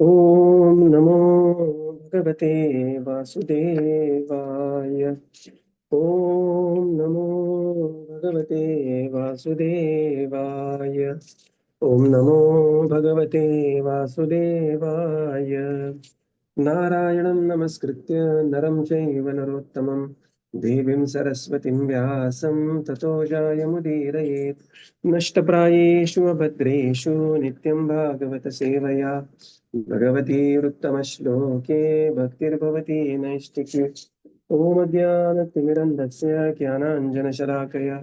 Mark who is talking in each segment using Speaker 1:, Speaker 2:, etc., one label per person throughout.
Speaker 1: ॐ नमो भगवते वासुदेवाय। ॐ नमो भगवते वासुदेवाय। ॐ नमो भगवते वासुदेवाय। नारायणं नमस्कृत्य नरं चैव नरोत्तमं देवीं सरस्वतीं व्यासं ततो जायमुदीरयेत्। नष्टप्रायेषु अभद्रेषु नित्यं भागवत सेवया भगवतीरुत्तमश्लोके भक्तिर्भवति नैष्टिकी। ॐ ज्ञानतिमिरन्धस्य ज्ञानाञ्जनशलाकया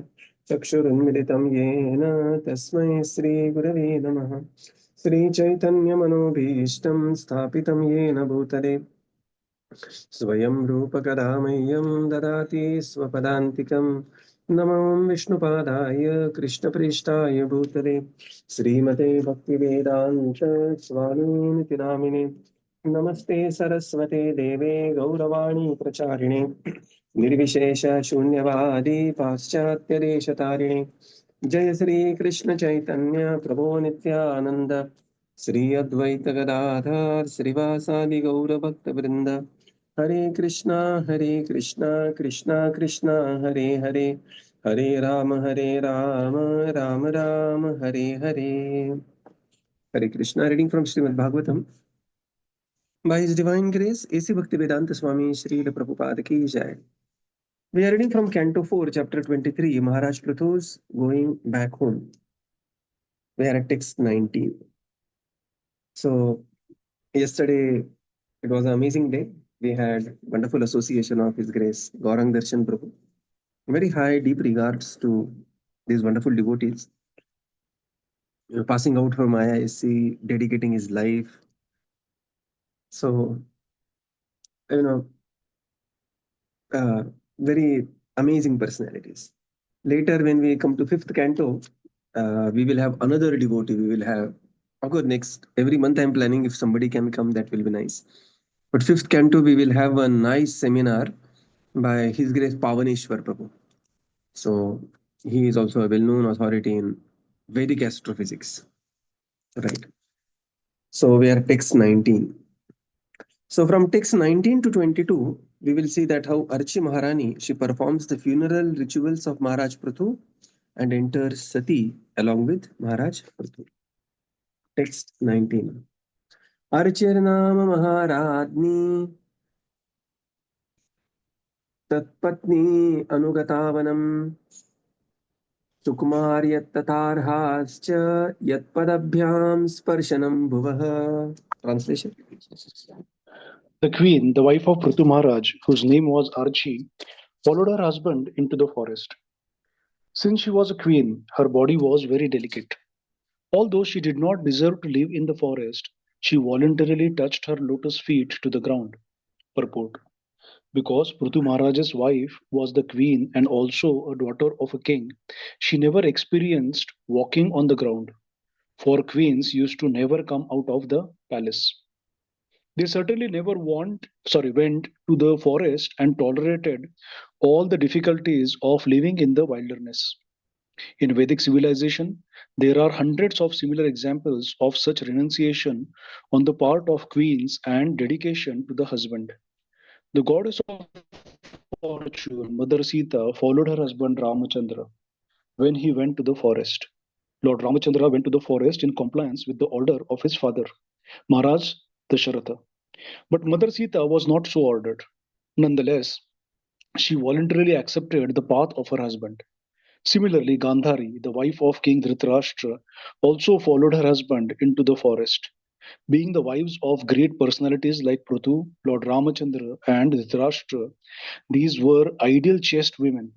Speaker 1: चक्षुरुन्मिलितं येन तस्मै श्रीगुरवे नमः। श्रीचैतन्यमनोभीष्टं स्थापितं येन भूतले स्वयं रूपकदा मह्यं ददाति स्वपदान्तिकं। नमो विष्णुपादाय कृष्णप्रेष्ठाय भूतले श्रीमते भक्तिवेदान्त स्वामिनिति नामिने। नमस्ते सरस्वते देवे गौरवाणी प्रचारिणे निर्विशेष शून्यवादी पाश्चात्यदेशतारिणे। जय श्री कृष्ण चैतन्य प्रभो नित्यानंद श्री अद्वैत गदाधर श्रीवासादि गौर भक्त वृंद। हरे कृष्णा कृष्णा कृष्णा हरे हरे, हरे Ram Ram Ram Hare Hare. Hare Krishna. Reading from Srimad Bhagavatam. By His Divine Grace, A.C. Bhaktivedanta Swami Srila Prabhupada ki jai. We are reading from Canto 4, Chapter 23, Maharaja Prithu's Going Back Home. We are at text 19. So, yesterday it was an amazing day. We had wonderful association of His Grace, Gaurang Darshan Prabhu. Very high, deep regards to these wonderful devotees. Passing out from ISC, dedicating his life. So, very amazing personalities. Later, when we come to fifth canto, we will have another devotee. We will have, of course, next every month I'm planning if somebody can come, that will be nice. But fifth canto, we will have a nice seminar by His Grace Pavaneshwar Prabhu. So he is also a well-known authority in Vedic astrophysics. Right. So we are text 19. So from text 19 to 22, we will see that how Arci Maharani, she performs the funeral rituals of Maharaj Prithu and enters Sati along with Maharaj Prithu. Text 19. Archirnama Maharadni Tatpatni Anugatavanam Sukumaryat Yatpadabhyam Sparshanam Bhuvaha. Translation.
Speaker 2: The queen, the wife of Prithu Maharaj, whose name was Arci, followed her husband into the forest. Since she was a queen, her body was very delicate. Although she did not deserve to live in the forest, she voluntarily touched her lotus feet to the ground. Purport. Because Prithu Maharaj's wife was the queen and also a daughter of a king, she never experienced walking on the ground, for queens used to never come out of the palace. They certainly never went to the forest and tolerated all the difficulties of living in the wilderness. In Vedic civilization, there are hundreds of similar examples of such renunciation on the part of queens and dedication to the husband. The goddess of fortune, Mother Sita, followed her husband Ramachandra when he went to the forest. Lord Ramachandra went to the forest in compliance with the order of his father, Maharaj Dasharatha. But Mother Sita was not so ordered. Nonetheless, she voluntarily accepted the path of her husband. Similarly, Gandhari, the wife of King Dhritarashtra, also followed her husband into the forest. Being the wives of great personalities like Prithu, Lord Ramachandra, and Dhritarashtra, these were ideal chaste women.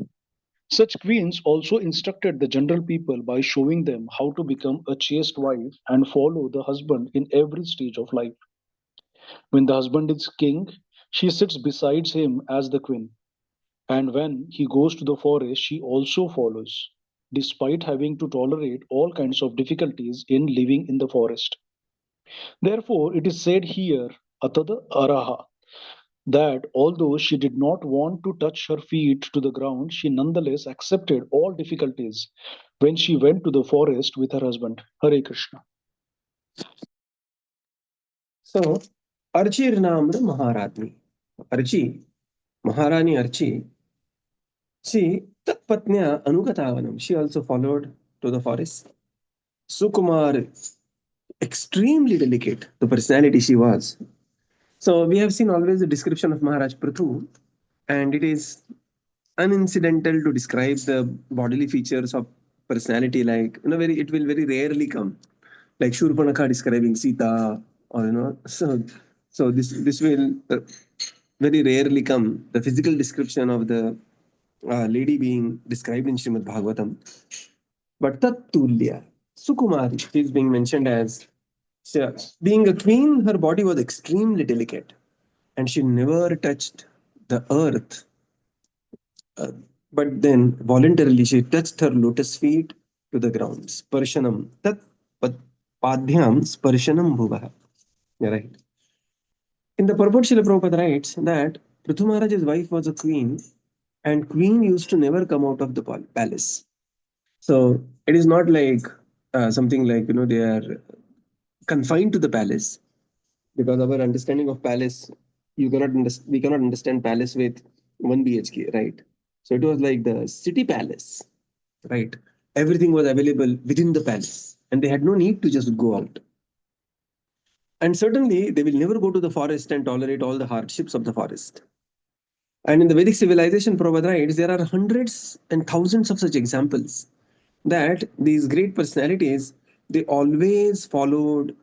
Speaker 2: Such queens also instructed the general people by showing them how to become a chaste wife and follow the husband in every stage of life. When the husband is king, she sits beside him as the queen. And when he goes to the forest, she also follows, despite having to tolerate all kinds of difficulties in living in the forest. Therefore, it is said here, Atada Araha, that although she did not want to touch her feet to the ground, she nonetheless accepted all difficulties when she went to the forest with her husband. Hare Krishna.
Speaker 1: So, Arci Namra Maharajni. Arci, Maharani Arci, she Tatpatnya Anugatavanam. She also followed to the forest. Sukumar, extremely delicate, the personality she was. So we have seen always the description of Maharaj Prithu, and it is unincidental to describe the bodily features of personality. Like very it will very rarely come. Like Shurpanakha describing Sita, or so this will very rarely come. The physical description of the lady being described in Srimad Bhagavatam, but Tattulya, Sukumari, she is being mentioned as being a queen. Her body was extremely delicate, and she never touched the earth. Uh, but then voluntarily she touched her lotus feet to the ground. Sparshanam. Tat padhyam sparshanam bhuvaha. Yeah, right. In the purport, Srila Prabhupada writes that Prithu Maharaj's wife was a queen, and queen used to never come out of the palace. So it is not like something like they are confined to the palace, because our understanding of palace, we cannot understand palace with one BHK, right? So it was like the city palace, right? Everything was available within the palace, and they had no need to just go out. And certainly, they will never go to the forest and tolerate all the hardships of the forest. And in the Vedic civilization, Prabhupada writes, there are hundreds and thousands of such examples that these great personalities, they always followed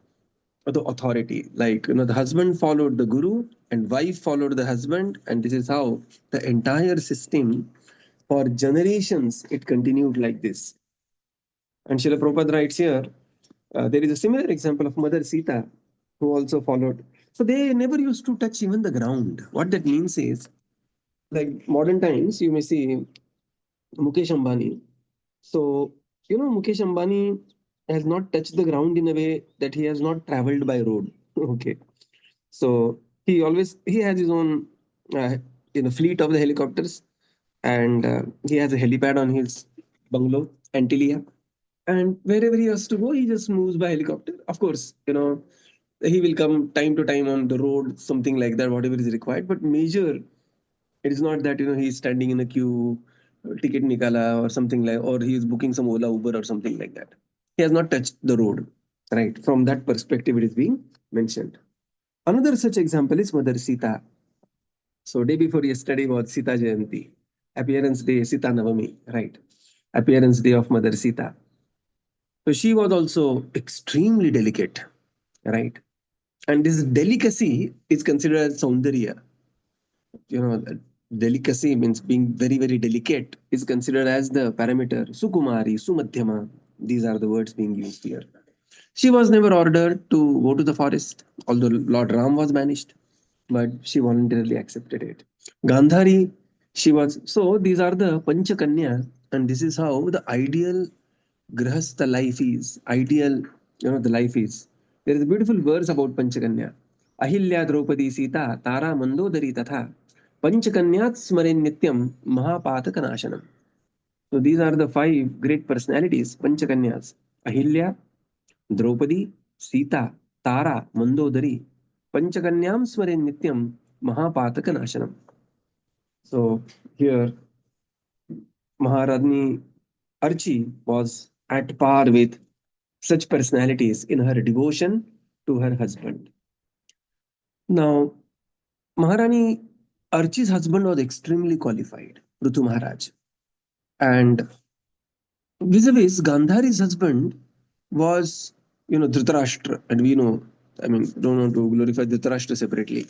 Speaker 1: the authority. Like, the husband followed the guru and wife followed the husband. And this is how the entire system for generations, it continued like this. And Srila Prabhupada writes here, there is a similar example of Mother Sita, who also followed. So they never used to touch even the ground. What that means is, like modern times, you may see Mukesh Ambani. So, Mukesh Ambani has not touched the ground in a way that he has not traveled by road. Okay. So he has his own uh, fleet of the helicopters, and he has a helipad on his bungalow, Antilia. And wherever he has to go, he just moves by helicopter. Of course, he will come time to time on the road, something like that, whatever is required. But major, it is not that he's standing in a queue, ticket nikala or something like, or he is booking some Ola Uber or something like that. He has not touched the road, right? From that perspective, it is being mentioned. Another such example is Mother Sita. So day before yesterday was Sita Jayanti, appearance day, Sita Navami, right? Appearance day of Mother Sita. So she was also extremely delicate, right? And this delicacy is considered as Saundarya. Delicacy means being very, very delicate is considered as the parameter. Sukumari, Sumadhyama, these are the words being used here. She was never ordered to go to the forest, although Lord Ram was banished, but she voluntarily accepted it. Gandhari, she was. So these are the Panchakanya, and this is how the ideal grahastha life is. Ideal, the life is. There is a beautiful verse about Panchakanya. Ahilya Draupadi Sita Tara Mandodari Tatha Panchakanyat Smaren Nityam Mahapataka Nashanam. So these are the five great personalities, Panchakanyas. Ahilya, Draupadi, Sita, Tara, Mandodari, Panchakanyam Smaren Nityam Mahapataka Nashanam. So here Maharani Archi was at par with such personalities in her devotion to her husband. Now, Maharani Archi's husband was extremely qualified, Prithu Maharaj. And vis-a-vis, Gandhari's husband was, Dhritarashtra. And we know, don't want to glorify Dhritarashtra separately.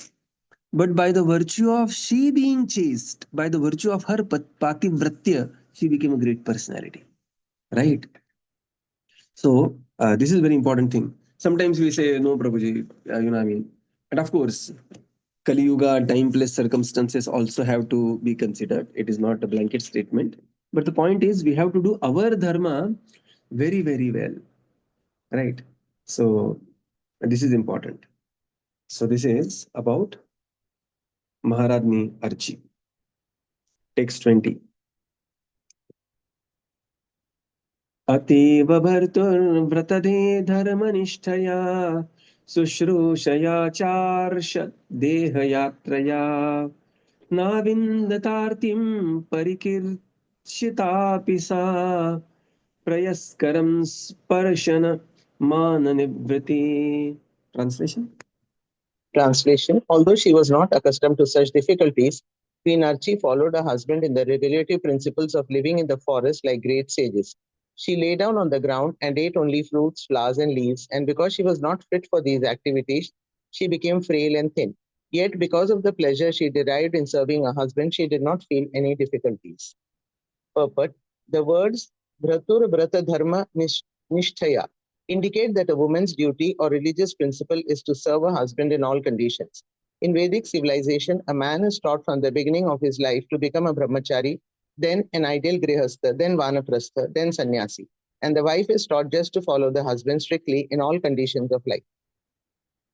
Speaker 1: But by the virtue of she being chaste, by the virtue of her pativratya, she became a great personality. Right? So this is a very important thing. Sometimes we say, no, Prabhuji, And of course, Kali Yuga, time plus circumstances also have to be considered. It is not a blanket statement. But the point is, we have to do our dharma very, very well. Right? So this is important. So this is about Maharadni Archi. Text 20. अतीव भर्तुर्व्रतदे धर्मनिष्ठया शुश्रूषयाचार्ष देहयात्रया नाविन्दतार्तिं परिकीर्षितापि सा प्रयस्करं स्पर्शन माननिवृत्ति. Translation?
Speaker 3: Translation: Although she was not accustomed to such difficulties, Queen Arci followed her husband in the regulative principles of living in the forest like great sages. She lay down on the ground and ate only fruits, flowers, and leaves, and because she was not fit for these activities, she became frail and thin. Yet, because of the pleasure she derived in serving her husband, she did not feel any difficulties. Purport: the words Bhratur Brata Dharma Nishtaya indicate that a woman's duty or religious principle is to serve her husband in all conditions. In Vedic civilization, a man is taught from the beginning of his life to become a brahmachari, then an ideal grihastha, then vanaprastha, then sannyasi. And the wife is taught just to follow the husband strictly in all conditions of life.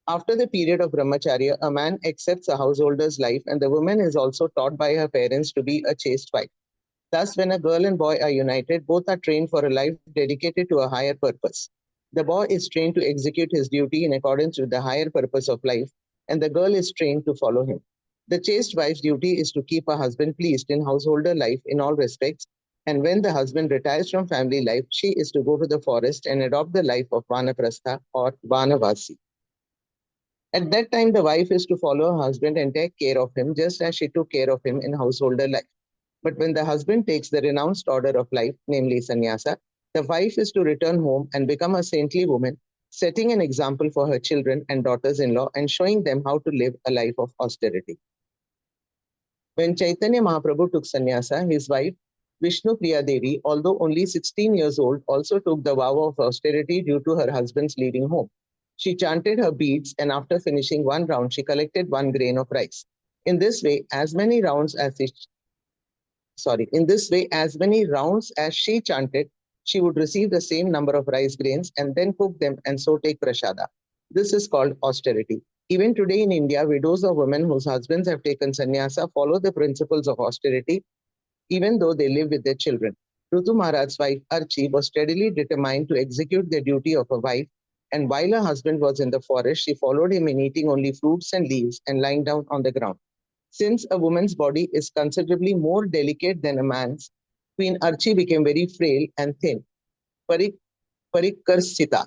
Speaker 3: After the period of brahmacharya, a man accepts a householder's life, and the woman is also taught by her parents to be a chaste wife. Thus, when a girl and boy are united, both are trained for a life dedicated to a higher purpose. The boy is trained to execute his duty in accordance with the higher purpose of life, and the girl is trained to follow him. The chaste wife's duty is to keep her husband pleased in householder life in all respects, and when the husband retires from family life, she is to go to the forest and adopt the life of Vanaprastha or Vanavasi. At that time, the wife is to follow her husband and take care of him just as she took care of him in householder life. But when the husband takes the renounced order of life, namely sannyasa, the wife is to return home and become a saintly woman, setting an example for her children and daughters-in-law and showing them how to live a life of austerity. When Chaitanya Mahaprabhu took sannyasa, his wife, Vishnu Priya Devi, although only 16 years old, also took the vow of austerity due to her husband's leaving home. She chanted her beads, and after finishing one round, she collected 1 grain of rice. In this way, as many rounds as she chanted, she would receive the same number of rice grains and then cook them and so take prasada. This is called austerity. Even today in India, widows or women whose husbands have taken sannyasa follow the principles of austerity even though they live with their children. Prithu Maharaj's wife Arci was steadily determined to execute the duty of a wife, and while her husband was in the forest, she followed him in eating only fruits and leaves and lying down on the ground. Since a woman's body is considerably more delicate than a man's, Queen Arci became very frail and thin. Parikarsita.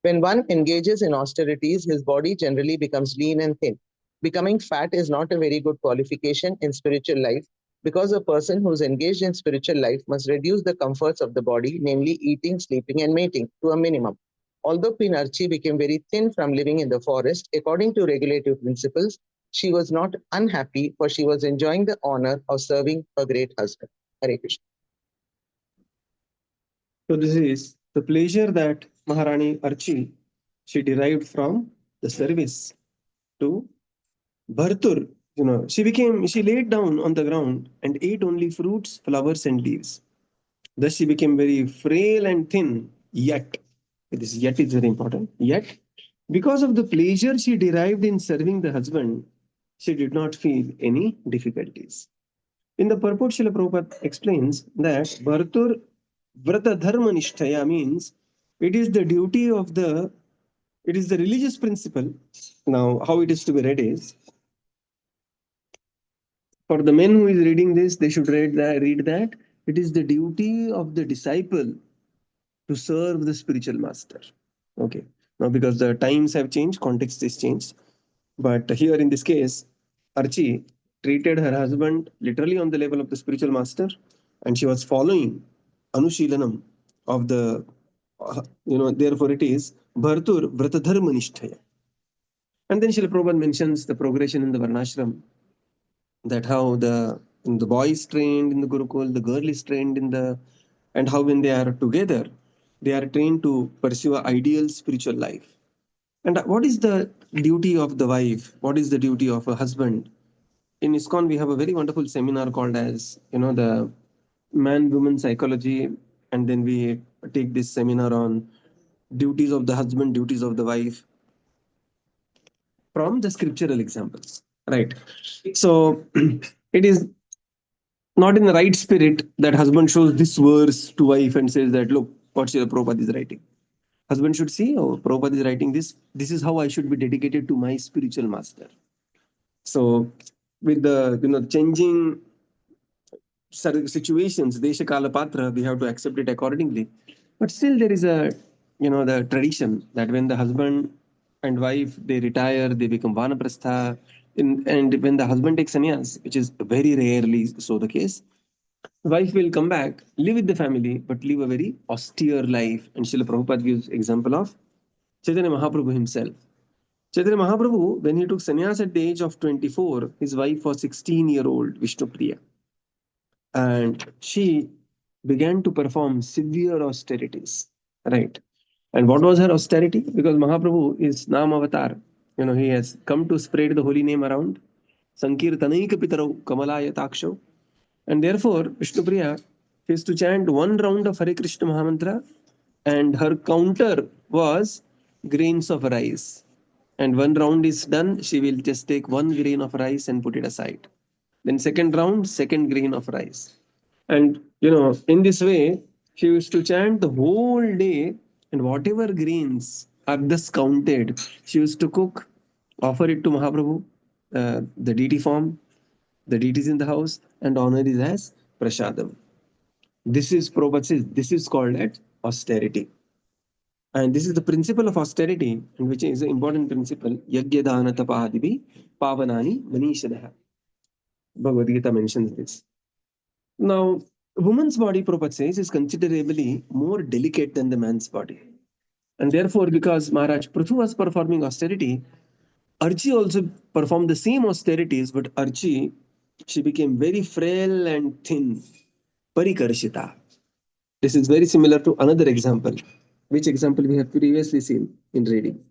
Speaker 3: When one engages in austerities, his body generally becomes lean and thin. Becoming fat is not a very good qualification in spiritual life because a person who is engaged in spiritual life must reduce the comforts of the body, namely eating, sleeping, and mating, to a minimum. Although Queen Arci became very thin from living in the forest, according to regulative principles, she was not unhappy, for she was enjoying the honor of serving her great husband. Hare Krishna.
Speaker 1: So this is the pleasure that Maharani Archi she derived from the service to Bhartur. She laid down on the ground and ate only fruits, flowers, and leaves. Thus she became very frail and thin. Yet, this yet is very important. Yet, because of the pleasure she derived in serving the husband, she did not feel any difficulties. In the purport, Srila Prabhupada explains that Bhartur Vrata Dharma Nishtaya means it is the duty of it is the religious principle. Now, how it is to be read is, for the men who is reading this, they should read that it is the duty of the disciple to serve the spiritual master. Okay. Now, because the times have changed, context is changed. But here in this case, Archi treated her husband literally on the level of the spiritual master, and she was following Anushilanam of therefore it is Bhartur Vratadharma Nishtaya. And then Srila Prabhupada mentions the progression in the Varnashram, that how the boy is trained in the Gurukul, the girl is trained and how when they are together, they are trained to pursue an ideal spiritual life. And what is the duty of the wife? What is the duty of a husband? In ISKCON, we have a very wonderful seminar called as, the man-woman psychology. And then we take this seminar on duties of the husband, duties of the wife from the scriptural examples. Right. So it is not in the right spirit that husband shows this verse to wife and says that, look, what Srila Prabhupada is writing. husband should see, oh, Prabhupada is writing this. This is how I should be dedicated to my spiritual master. So, with the changing situations, Desha Kala Patra, we have to accept it accordingly. But still, there is a the tradition that when the husband and wife they retire, they become vanaprastha, and when the husband takes sannyas, which is very rarely so the case, wife will come back, live with the family, but live a very austere life. And Srila Prabhupada gives example of Chaitanya Mahaprabhu himself. Chaitanya Mahaprabhu, when he took sannyas at the age of 24, his wife was 16-year-old Vishnupriya. And she began to perform severe austerities. Right. And what was her austerity? Because Mahaprabhu is Nam Avatar. He has come to spread the holy name around. Sankirtanaika Pitarau Kamalaya Takshav. And therefore, Vishnupriya used to chant one round of Hare Krishna Mahamantra, and her counter was grains of rice. And one round is done, she will just take one grain of rice and put it aside. Then second round, second grain of rice. And in this way, she used to chant the whole day, and whatever grains are thus counted, she used to cook, offer it to Mahaprabhu, the deity form, the deities in the house, and honor it as prasadam. This is Prabhupada says, this is called at austerity. And this is the principle of austerity, and which is an important principle. Yagya dana tapahadibi pavanani manishadaha. Bhagavad Gita mentions this. Now, woman's body, Prabhupada says, is considerably more delicate than the man's body. And therefore, because Maharaj Prithu was performing austerity, Arci also performed the same austerities, but Arci, she became very frail and thin. Parikarshita. This is very similar to another example, which example we have previously seen in reading.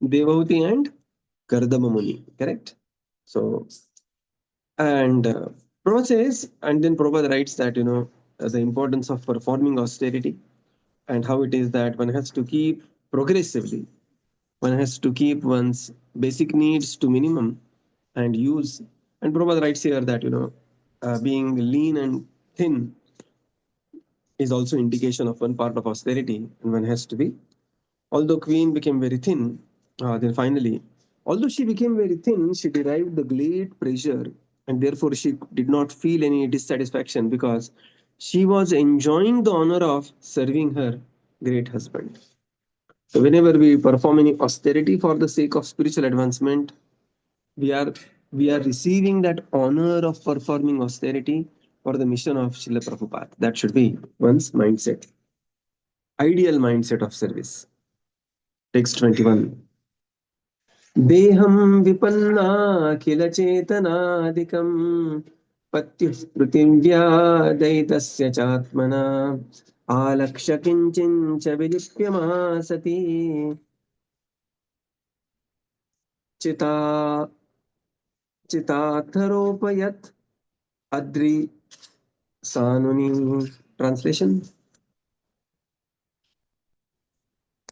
Speaker 1: Devotee and Kardama Muni, correct? So, and Prabhupada says, and then Prabhupada writes that, the importance of performing austerity and how it is that one has to keep progressively, one has to keep one's basic needs to minimum and use. And Prabhupada writes here that, being lean and thin is also indication of one part of austerity, and one has to be. Although Queen became very thin, then finally, although she became very thin, she derived the great pleasure, and therefore she did not feel any dissatisfaction because she was enjoying the honor of serving her great husband. So whenever we perform any austerity for the sake of spiritual advancement, we are receiving that honor of performing austerity for the mission of Srila Prabhupada. That should be one's mindset. Ideal mindset of service. Text 21. Deham vipanna khila chetanadikam patyuh prutivya daitasya chatmana alaksha kinchin cha vilipyamasati chita chitatharopayat adri sanuni. Translation.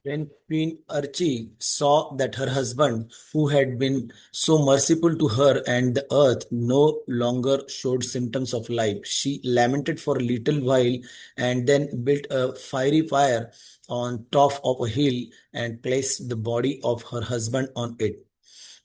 Speaker 4: When Queen Arci saw that her husband, who had been so merciful to her and the earth, no longer showed symptoms of life, she lamented for a little while and then built a fiery fire on top of a hill and placed the body of her husband on it.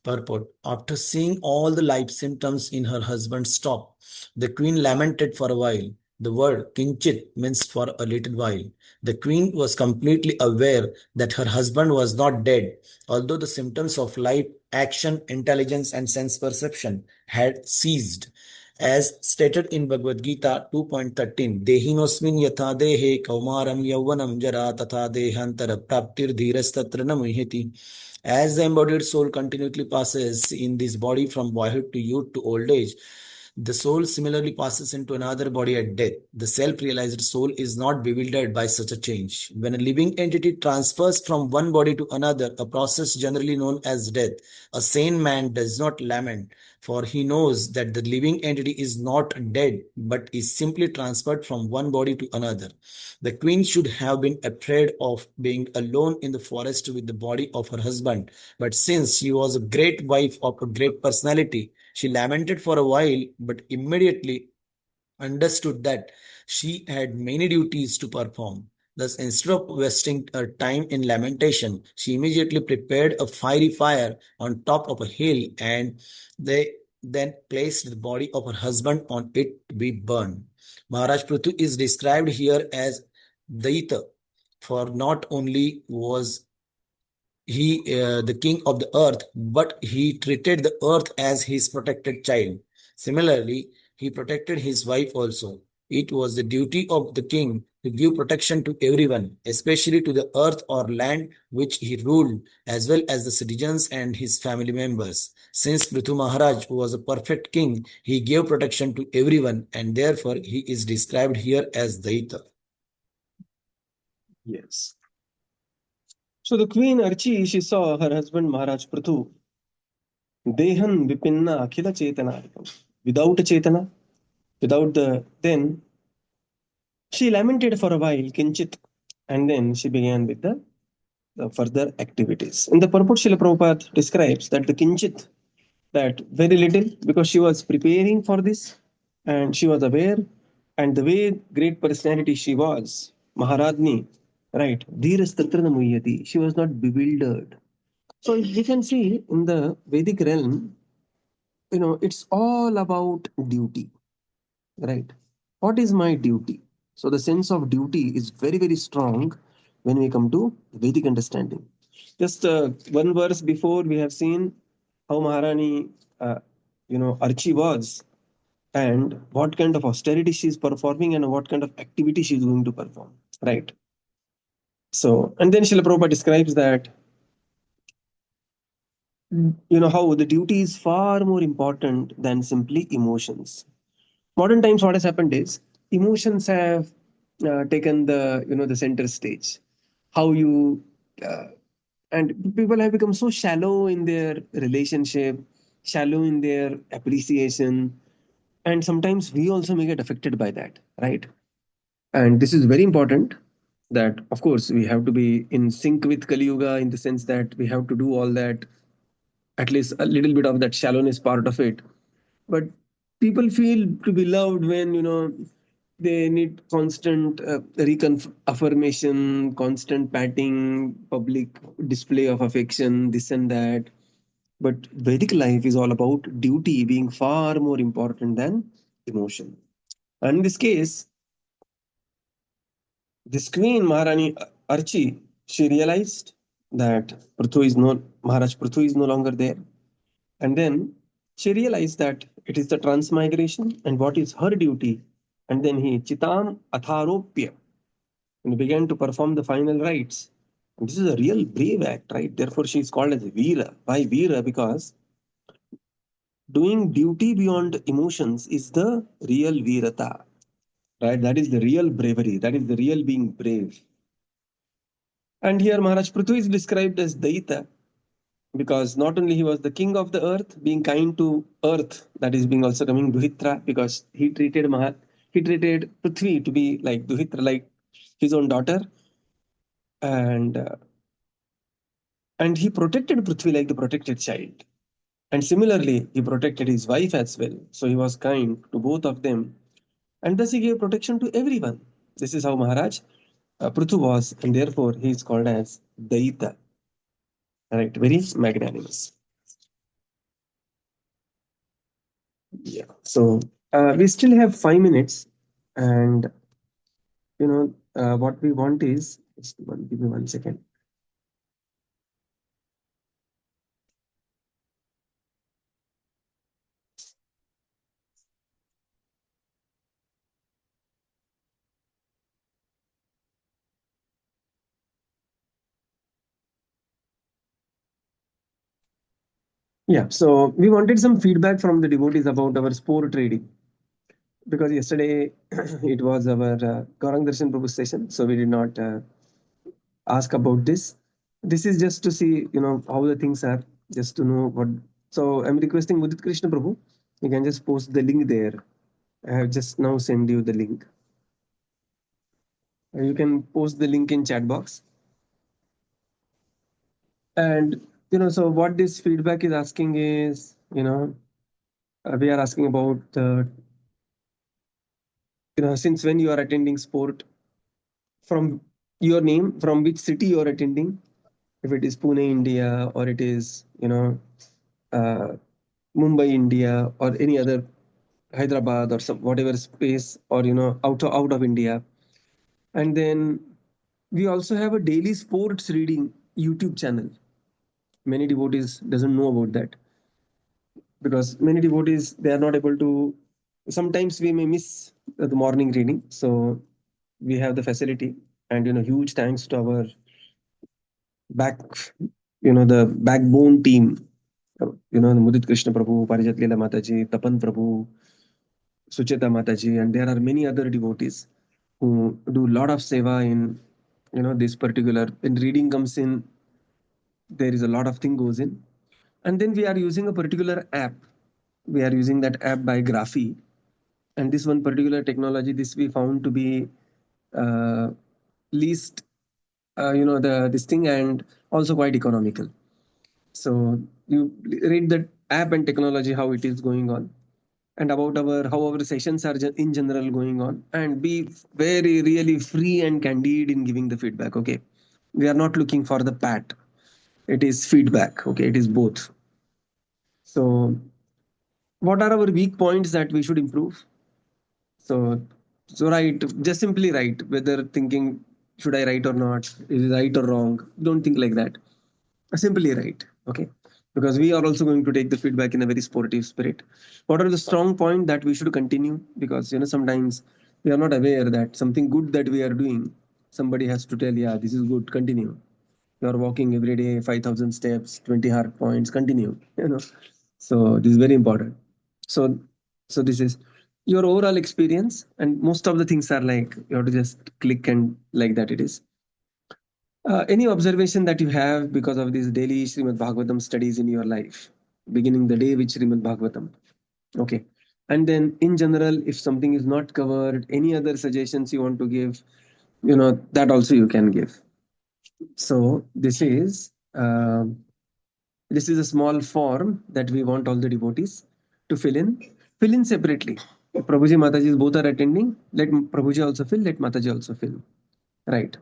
Speaker 4: Purport. After seeing all the life symptoms in her husband's stop, the queen lamented for a while. The word kinchit means for a little while. The queen was completely aware that her husband was not dead, although the symptoms of life, action, intelligence, and sense perception had ceased. As stated in Bhagavad Gita 2.13, Dehinosmin yatha dehe kaumaram yauvanam jara tatha dehantara praptir dhirastatra namuhiti. As the embodied soul continually passes in this body from boyhood to youth to old age, The soul similarly passes into another body at death. The self-realized soul is not bewildered by such a change. When a living entity transfers from one body to another, a process generally known as death, a sane man does not lament, for he knows that the living entity is not dead, but is simply transferred from one body to another. The queen should have been afraid of being alone in the forest with the body of her husband, but since she was a great wife of a great personality, she lamented for a while, but immediately understood that she had many duties to perform. Thus, instead of wasting her time in lamentation, she immediately prepared a fiery fire on top of a hill, and they then placed the body of her husband on it to be burned. Maharaj Prithu is described here as Daita, for not only was he the king of the earth, but he treated the earth as his protected child. Similarly, he protected his wife also. It was the duty of the king to give protection to everyone, especially to the earth or land which he ruled, as well as the citizens and his family members. Since Prithu Maharaj was a perfect king, he gave protection to everyone, and therefore he is described here as Daita.
Speaker 1: Yes. So the queen Arci, she saw her husband Maharaj Prithu, Dehan Vipinna Akhila Chetana, without a Chetana, without the, then she lamented for a while, Kinchit, and then she began with the further activities. In the purport, Srila Prabhupada describes that the Kinchit, that very little, because she was preparing for this and she was aware, and the way great personality she was, Maharadni, right? Dhirastatrana Muhyati, she was not bewildered. So you can see in the Vedic realm, it's all about duty, right? What is my duty? So the sense of duty is very, very strong when we come to Vedic understanding. Just one verse before, we have seen how Maharani, Archi was, and what kind of austerity she is performing and what kind of activity she is going to perform, right? So, and then Srila Prabhupada describes that, how the duty is far more important than simply emotions. Modern times, what has happened is emotions have taken the center stage. How you uh, and people have become so shallow in their relationship, shallow in their appreciation, and sometimes we also may get affected by that, right? And this is very important, that of course we have to be in sync with Kali Yuga, in the sense that we have to do all that, at least a little bit of that shallowness part of it. But people feel to be loved when they need constant affirmation, constant patting, public display of affection, this and that. But Vedic life is all about duty being far more important than emotion. And in this case, this queen Maharani Archi, she realized that Maharaj Prithu is no longer there. And then she realized that it is the transmigration and what is her duty. And then he Chitam Atharopya, and began to perform the final rites. And this is a real brave act, right? Therefore, she is called as Veera. Why Veera? Because doing duty beyond emotions is the real Veerata, right? That is the real bravery. That is the real being brave. And here Maharaj Prithu is described as Daita, because not only he was the king of the earth, being kind to earth, that is being also coming Duhitra, because he treated Prithvi to be like Duhitra, like his own daughter, and he protected Prithvi like the protected child. And similarly, he protected his wife as well. So he was kind to both of them, and thus he gave protection to everyone. This is how Maharaj Prithu was, and therefore he is called as Daita. Right, very magnanimous. Yeah. So we still have 5 minutes, and what we want is, give me 1 second. Yeah, so we wanted some feedback from the devotees about our sport trading because yesterday it was our Gaurang Darshan Prabhu session, so we did not ask about this. This is just to see, how the things are, just to know what. So I'm requesting Mudit Krishna Prabhu, you can just post the link there. I have just now send you the link. You can post the link in chat box. And so what this feedback is asking is, we are asking about since when you are attending sport, from your name, from which city you are attending, if it is Pune, India, or it is, uh, Mumbai, India, or any other Hyderabad or some whatever space, or out of India. And then we also have a daily sports reading YouTube channel. Many devotees doesn't know about that because many devotees they are not able to. Sometimes we may miss the morning reading, so we have the facility, and huge thanks to our back, the backbone team. The Mudit Krishna Prabhu, Parijat Leela Mataji, Tapan Prabhu, Sucheta Mataji, and there are many other devotees who do a lot of seva in this particular. When reading comes in, there is a lot of thing goes in, and then we are using a particular app. We are using that app by Graphy, and this one particular technology, this we found to be uh, least, the this thing, and also quite economical. So you read the app and technology how it is going on, and about how our sessions are in general going on, and be very really free and candid in giving the feedback. Okay, we are not looking for the pat. It is feedback. Okay, it is both. So what are our weak points that we should improve? So, write, just simply write, whether thinking should I write or not, is it right or wrong. Don't think like that. Simply write, okay? Because we are also going to take the feedback in a very sportive spirit. What are the strong point that we should continue? Because sometimes we are not aware that something good that we are doing, somebody has to tell, yeah, this is good, continue. You are walking every day 5,000 steps, 20 heart points, continue. So this is very important. So so this is your overall experience, and most of the things are like you have to just click and like that it is. Any observation that you have because of these daily Srimad Bhagavatam studies in your life, beginning the day with Srimad Bhagavatam? Okay. And then in general, if something is not covered, any other suggestions you want to give, that also you can give. So this is a small form that we want all the devotees to fill in. Fill in separately. If Prabhuji Mataji both are attending, let Prabhuji also fill, let Mataji also fill. Right.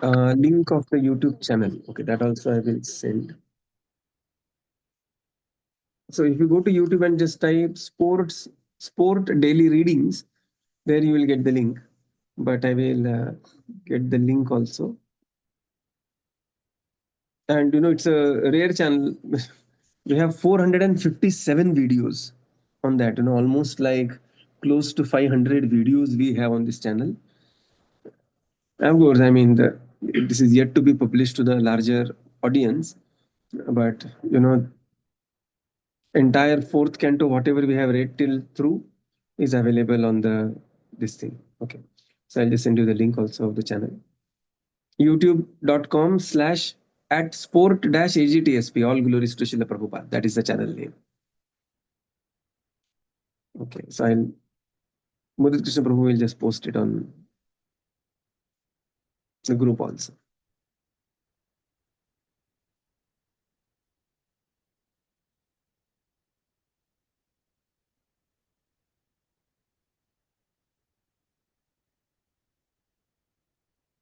Speaker 1: Link of the YouTube channel. Okay, that also I will send. So if you go to YouTube and just type sport daily readings, there you will get the link. But I will get the link also. And it's a rare channel. We have 457 videos on that. Almost like close to 500 videos we have on this channel. Of course, I mean this is yet to be published to the larger audience, but entire fourth canto, whatever we have read till through, is available on the this thing. Okay, so I'll just send you the link also of the channel. YouTube.com/ at sport-agtsp. All glories to Srila Prabhupada. That is the channel name. Okay, so Mudit Krishna Prabhu will just post it on the group also.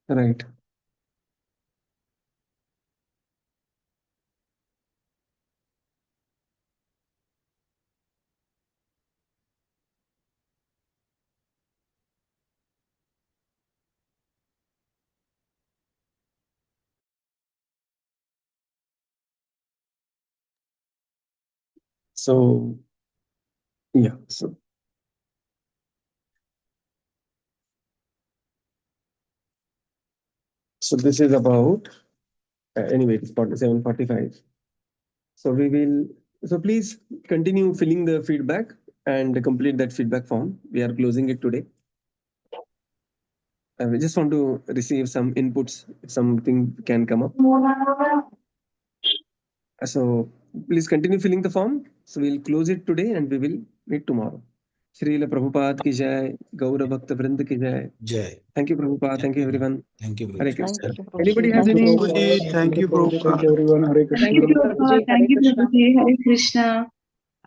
Speaker 1: Right. So yeah, so So this is about, anyway, it's 47:45. So please continue filling the feedback and complete that feedback form. We are closing it today. We just want to receive some inputs, if something can come up. So please continue filling the form. So we'll close it today and we will meet tomorrow. Srila Prabhupada ki jai, Gaura Bhakta Vrinda ki jai.
Speaker 4: Jai.
Speaker 1: Thank you, Prabhupada. Thank you, everyone.
Speaker 4: Thank you,
Speaker 1: Hare
Speaker 4: Prabhuji.
Speaker 1: Krishna.
Speaker 5: Thank you, Prabhuji.
Speaker 1: Anybody has
Speaker 2: Thank you,
Speaker 1: any?
Speaker 2: Prabhupada.
Speaker 6: Thank you,
Speaker 2: Prabhuji. Thank
Speaker 6: Prabhupada.
Speaker 2: you, everyone. Hare
Speaker 5: Thank
Speaker 2: Krishna.
Speaker 5: you,
Speaker 7: Prabhuji. Thank you, Prabhuji. Hare Krishna.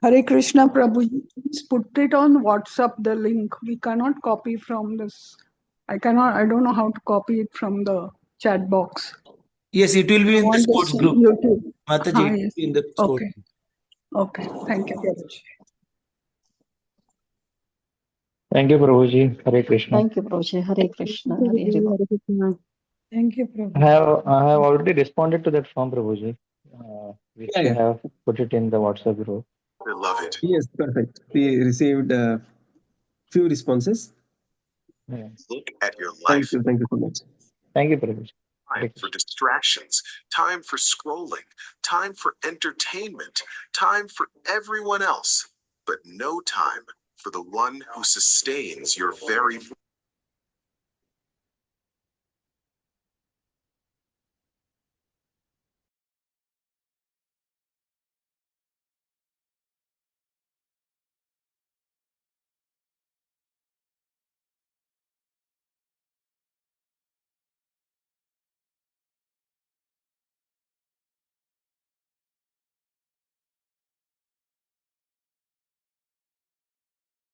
Speaker 6: Hare Krishna, Prabhuji. Please put it on WhatsApp, the link. We cannot copy from this. I don't know how to copy it from the chat box.
Speaker 4: Yes, it will be
Speaker 6: I
Speaker 4: in the
Speaker 6: want to
Speaker 4: sports
Speaker 6: see
Speaker 4: group.
Speaker 6: YouTube.
Speaker 4: Mataji, it will
Speaker 6: Yes.
Speaker 4: be in the sports.
Speaker 6: Okay. Okay. Thank you, Prabhuji.
Speaker 8: Thank you, Prabhuji. Hare Krishna.
Speaker 5: Thank you, Prabhuji. Hare Krishna. Hare Hare.
Speaker 6: Thank you, Prabhuji.
Speaker 8: I have already responded to that form, Prabhuji. Which
Speaker 1: Yeah,
Speaker 8: you
Speaker 1: yeah.
Speaker 8: have put it in the WhatsApp group.
Speaker 9: Beloved,
Speaker 1: Yes, perfect. We received a few responses.
Speaker 8: Yeah.
Speaker 9: look at your
Speaker 1: Thank
Speaker 9: life.
Speaker 1: you. Thank you so much.
Speaker 8: Thank you, Prabhuji. Hare
Speaker 9: Time for distractions, time for scrolling, time for entertainment, time for everyone else, but no time for the one who sustains your very